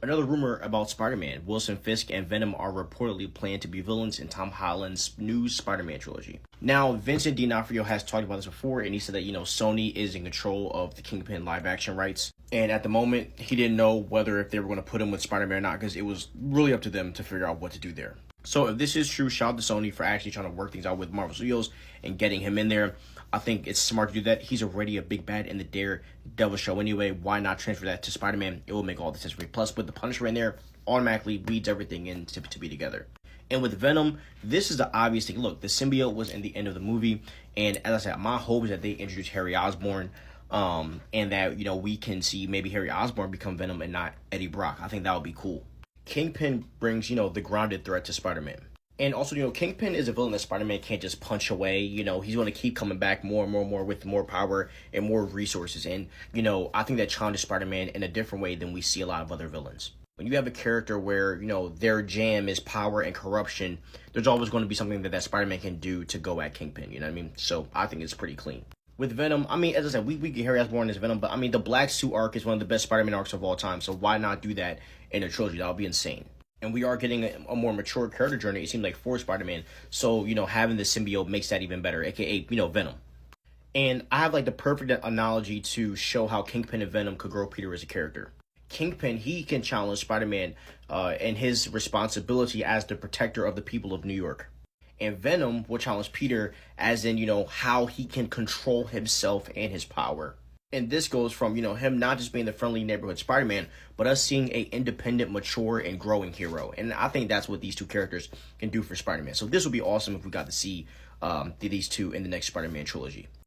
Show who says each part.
Speaker 1: Another rumor about Spider-Man: Wilson Fisk and Venom are reportedly planned to be villains in Tom Holland's new Spider-Man trilogy. Now, Vincent D'Onofrio has talked about this before, and he said that, Sony is in control of the Kingpin live-action rights. And at the moment, he didn't know whether if they were going to put him with Spider-Man or not, because it was really up to them to figure out what to do there. So if this is true, shout out to Sony for actually trying to work things out with Marvel Studios and getting him in there. I think it's smart to do that. He's already a big bad in the Daredevil show anyway. Why not transfer that to Spider-Man? It will make all the sense for me. Plus, with the Punisher in there, automatically weeds everything in to be together. And with Venom, this is the obvious thing. Look, the symbiote was in the end of the movie. And as I said, my hope is that they introduce Harry Osborn. And that, we can see maybe Harry Osborn become Venom and not Eddie Brock. I think that would be cool. Kingpin brings, the grounded threat to Spider-Man. And also, Kingpin is a villain that Spider-Man can't just punch away. He's going to keep coming back more and more with more power and more resources. And, I think that challenges Spider-Man in a different way than we see a lot of other villains. When you have a character where, their jam is power and corruption, there's always going to be something that Spider-Man can do to go at Kingpin, you know what I mean? So I think it's pretty clean. With Venom, as I said, we get Harry Osborn as Venom, but the Black Suit arc is one of the best Spider-Man arcs of all time, so why not do that in a trilogy? That would be insane. And we are getting a more mature character journey, it seems like, for Spider-Man, so, having the symbiote makes that even better, aka, Venom. And I have, the perfect analogy to show how Kingpin and Venom could grow Peter as a character. Kingpin, he can challenge Spider-Man and his responsibility as the protector of the people of New York. And Venom will challenge Peter as in, how he can control himself and his power. And this goes from, him not just being the friendly neighborhood Spider-Man, but us seeing a independent, mature, and growing hero. And I think that's what these two characters can do for Spider-Man. So this would be awesome if we got to see these two in the next Spider-Man trilogy.